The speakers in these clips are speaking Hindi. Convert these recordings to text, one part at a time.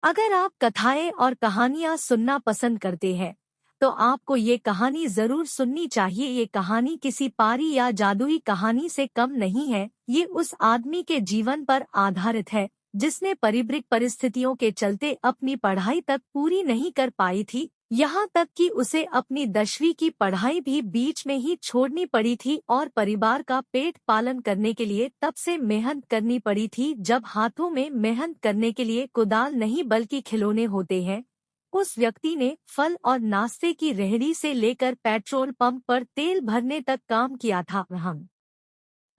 अगर आप कथाएं और कहानियां सुनना पसंद करते हैं तो आपको ये कहानी जरूर सुननी चाहिए। ये कहानी किसी पारी या जादुई कहानी से कम नहीं है। ये उस आदमी के जीवन पर आधारित है जिसने परिब्रिक परिस्थितियों के चलते अपनी पढ़ाई तक पूरी नहीं कर पाई थी। यहाँ तक कि उसे अपनी 10वीं की पढ़ाई भी बीच में ही छोड़नी पड़ी थी और परिवार का पेट पालन करने के लिए तब से मेहनत करनी पड़ी थी जब हाथों में मेहनत करने के लिए कुदाल नहीं बल्कि खिलौने होते हैं। उस व्यक्ति ने फल और नाश्ते की रेहड़ी से लेकर पेट्रोल पंप पर तेल भरने तक काम किया था। हम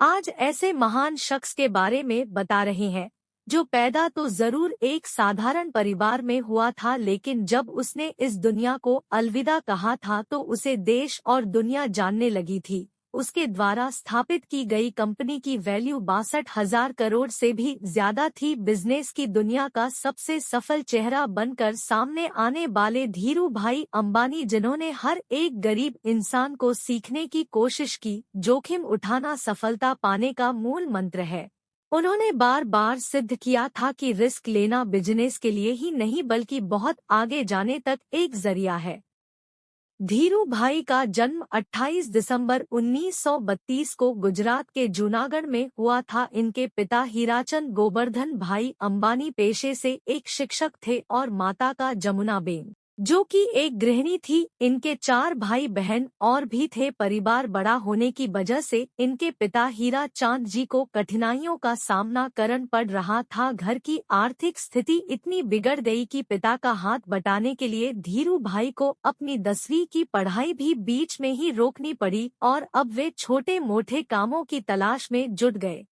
आज ऐसे महान शख्स के बारे में बता रहे हैं जो पैदा तो जरूर एक साधारण परिवार में हुआ था, लेकिन जब उसने इस दुनिया को अलविदा कहा था तो उसे देश और दुनिया जानने लगी थी। उसके द्वारा स्थापित की गई कंपनी की वैल्यू 62,000 करोड़ से भी ज्यादा थी। बिजनेस की दुनिया का सबसे सफल चेहरा बनकर सामने आने वाले धीरू भाई अंबानी, जिन्होंने हर एक गरीब इंसान को सीखने की कोशिश की, जोखिम उठाना सफलता पाने का मूल मंत्र है। उन्होंने बार बार सिद्ध किया था कि रिस्क लेना बिजनेस के लिए ही नहीं बल्कि बहुत आगे जाने तक एक जरिया है। धीरू भाई का जन्म 28 दिसंबर 1932 को गुजरात के जूनागढ़ में हुआ था। इनके पिता हीराचंद गोवर्धन भाई अंबानी पेशे से एक शिक्षक थे और माता का जमुनाबेन, जो कि एक गृहिणी थी। इनके 4 भाई बहन और भी थे। परिवार बड़ा होने की वजह से इनके पिता हीरा चांद जी को कठिनाइयों का सामना करना पड़ रहा था। घर की आर्थिक स्थिति इतनी बिगड़ गई कि पिता का हाथ बटाने के लिए धीरू भाई को अपनी 10वीं की पढ़ाई भी बीच में ही रोकनी पड़ी और अब वे छोटे मोटे कामों की तलाश में जुट गए।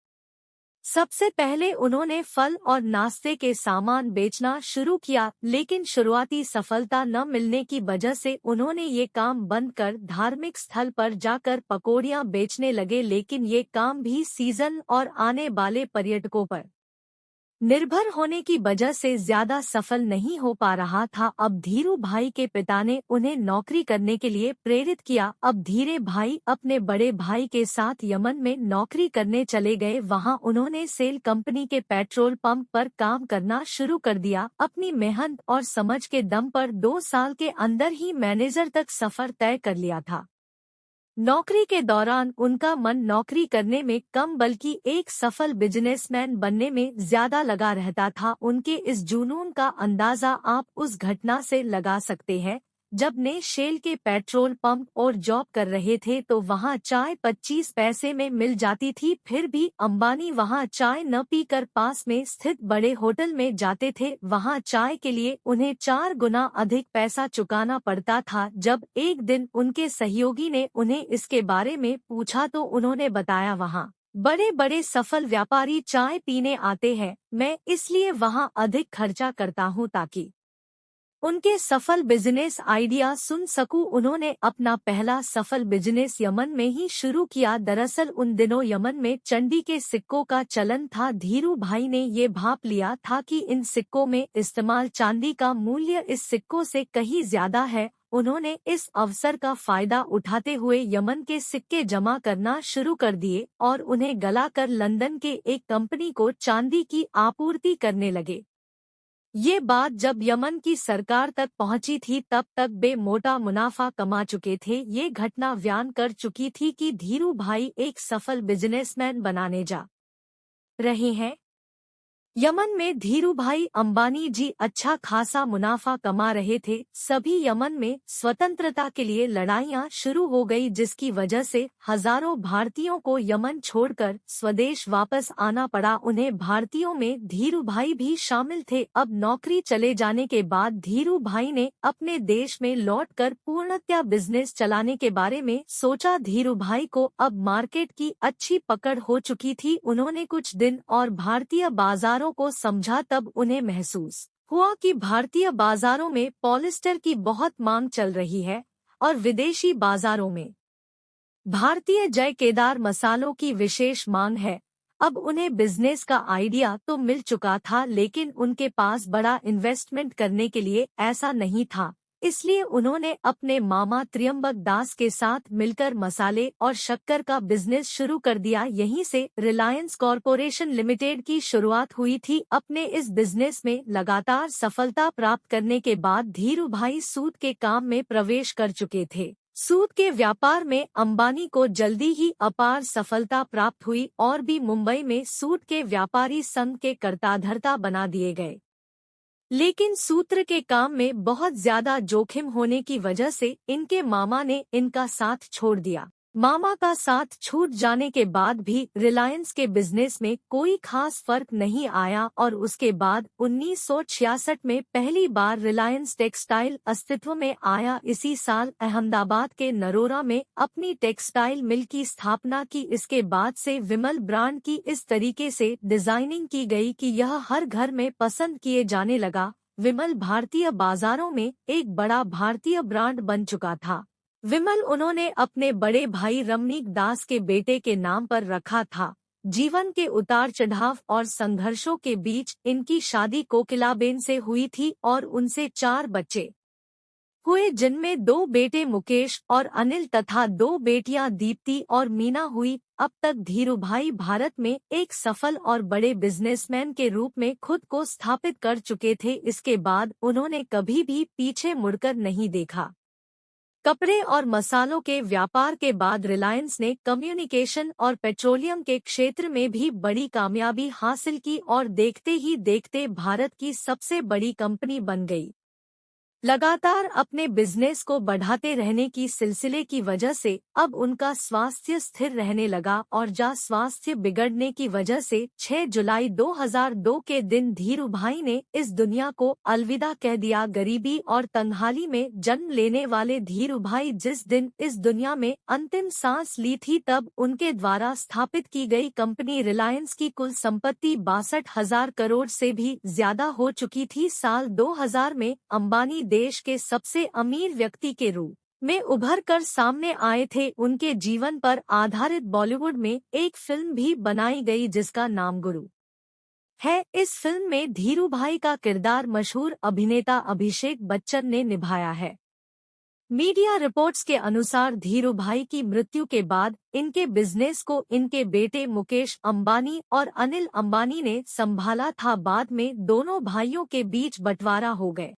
सबसे पहले उन्होंने फल और नाश्ते के सामान बेचना शुरू किया, लेकिन शुरुआती सफलता न मिलने की वजह से उन्होंने ये काम बंद कर धार्मिक स्थल पर जाकर पकौड़ियां बेचने लगे। लेकिन ये काम भी सीजन और आने वाले पर्यटकों पर निर्भर होने की वजह से ज्यादा सफल नहीं हो पा रहा था। अब धीरू भाई के पिता ने उन्हें नौकरी करने के लिए प्रेरित किया। अब धीरे भाई अपने बड़े भाई के साथ यमन में नौकरी करने चले गए। वहां उन्होंने सेल कंपनी के पेट्रोल पंप पर काम करना शुरू कर दिया। अपनी मेहनत और समझ के दम पर 2 साल के अंदर ही मैनेजर तक सफर तय कर लिया था। नौकरी के दौरान उनका मन नौकरी करने में कम बल्कि एक सफल बिजनेसमैन बनने में ज्यादा लगा रहता था। उनके इस जुनून का अंदाजा आप उस घटना से लगा सकते हैं जब ने शेल के पेट्रोल पंप और जॉब कर रहे थे तो वहां चाय 25 पैसे में मिल जाती थी। फिर भी अंबानी वहां चाय न पीकर पास में स्थित बड़े होटल में जाते थे। वहां चाय के लिए उन्हें 4 गुना अधिक पैसा चुकाना पड़ता था। जब एक दिन उनके सहयोगी ने उन्हें इसके बारे में पूछा तो उन्होंने बताया, वहां बड़े बड़े सफल व्यापारी चाय पीने आते हैं, मैं इसलिए वहां अधिक खर्चा करता हूं ताकि उनके सफल बिजनेस आइडिया सुन सकूं। उन्होंने अपना पहला सफल बिजनेस यमन में ही शुरू किया। दरअसल उन दिनों यमन में चंडी के सिक्कों का चलन था। धीरू भाई ने ये भाप लिया था कि इन सिक्कों में इस्तेमाल चांदी का मूल्य इस सिक्कों से कहीं ज्यादा है। उन्होंने इस अवसर का फायदा उठाते हुए यमन के सिक्के जमा करना शुरू कर दिए और उन्हें गलाकर लंदन के एक कंपनी को चांदी की आपूर्ति करने लगे। ये बात जब यमन की सरकार तक पहुंची थी तब तक वे मोटा मुनाफा कमा चुके थे। ये घटना बयान कर चुकी थी कि धीरू भाई एक सफल बिजनेसमैन बनाने जा रहे हैं। यमन में धीरू भाई अंबानी जी अच्छा खासा मुनाफा कमा रहे थे। सभी यमन में स्वतंत्रता के लिए लड़ाइयां शुरू हो गई, जिसकी वजह से हजारों भारतीयों को यमन छोड़कर स्वदेश वापस आना पड़ा। उन्हें भारतीयों में धीरू भाई भी शामिल थे। अब नौकरी चले जाने के बाद धीरू भाई ने अपने देश में लौटकर पूर्णतया बिजनेस चलाने के बारे में सोचा। धीरू भाई को अब मार्केट की अच्छी पकड़ हो चुकी थी। उन्होंने कुछ दिन और भारतीय बाजारों को समझा। तब उन्हें महसूस हुआ कि भारतीय बाजारों में पॉलिस्टर की बहुत मांग चल रही है और विदेशी बाजारों में भारतीय जय केदार मसालों की विशेष मांग है। अब उन्हें बिजनेस का आइडिया तो मिल चुका था, लेकिन उनके पास बड़ा इन्वेस्टमेंट करने के लिए ऐसा नहीं था। इसलिए उन्होंने अपने मामा त्रियंबक दास के साथ मिलकर मसाले और शक्कर का बिजनेस शुरू कर दिया। यहीं से रिलायंस कॉरपोरेशन लिमिटेड की शुरुआत हुई थी। अपने इस बिजनेस में लगातार सफलता प्राप्त करने के बाद धीरूभाई सूत के काम में प्रवेश कर चुके थे। सूत के व्यापार में अंबानी को जल्दी ही अपार सफलता प्राप्त हुई और भी मुंबई में सूत के व्यापारी संघ के कर्ताधर्ता बना दिए गए। लेकिन सूत्र के काम में बहुत ज्यादा जोखिम होने की वजह से इनके मामा ने इनका साथ छोड़ दिया। मामा का साथ छूट जाने के बाद भी रिलायंस के बिजनेस में कोई खास फर्क नहीं आया और उसके बाद 1966 में पहली बार रिलायंस टेक्सटाइल अस्तित्व में आया। इसी साल अहमदाबाद के नरोरा में अपनी टेक्सटाइल मिल की स्थापना की। इसके बाद से विमल ब्रांड की इस तरीके से डिजाइनिंग की गई कि यह हर घर में पसंद किए जाने लगा। विमल भारतीय बाजारों में एक बड़ा भारतीय ब्रांड बन चुका था। विमल उन्होंने अपने बड़े भाई रमनीक दास के बेटे के नाम पर रखा था। जीवन के उतार चढ़ाव और संघर्षों के बीच इनकी शादी कोकिलाबेन से हुई थी और उनसे 4 बच्चे हुए, जिनमें 2 बेटे मुकेश और अनिल तथा 2 बेटियां दीप्ति और मीना हुई। अब तक धीरूभाई भारत में एक सफल और बड़े बिजनेसमैन के रूप में खुद को स्थापित कर चुके थे। इसके बाद उन्होंने कभी भी पीछे मुड़कर नहीं देखा। कपड़े और मसालों के व्यापार के बाद रिलायंस ने कम्युनिकेशन और पेट्रोलियम के क्षेत्र में भी बड़ी कामयाबी हासिल की और देखते ही देखते भारत की सबसे बड़ी कंपनी बन गई। लगातार अपने बिजनेस को बढ़ाते रहने की सिलसिले की वजह से अब उनका स्वास्थ्य स्थिर रहने लगा और स्वास्थ्य बिगड़ने की वजह से 6 जुलाई 2002 के दिन धीरूभाई ने इस दुनिया को अलविदा कह दिया। गरीबी और तंगहाली में जन्म लेने वाले धीरूभाई जिस दिन इस दुनिया में अंतिम सांस ली थी, तब उनके द्वारा स्थापित की गई कंपनी रिलायंस की कुल संपत्ति 62,000 करोड़ से भी ज्यादा हो चुकी थी। साल 2000 में अंबानी देश के सबसे अमीर व्यक्ति के रूप में उभर कर सामने आए थे। उनके जीवन पर आधारित बॉलीवुड में एक फिल्म भी बनाई गई जिसका नाम गुरु है। इस फिल्म में धीरूभाई का किरदार मशहूर अभिनेता अभिषेक बच्चन ने निभाया है। मीडिया रिपोर्ट्स के अनुसार धीरूभाई की मृत्यु के बाद इनके बिजनेस को इनके बेटे मुकेश अंबानी और अनिल अंबानी ने संभाला था। बाद में दोनों भाइयों के बीच बंटवारा हो गए।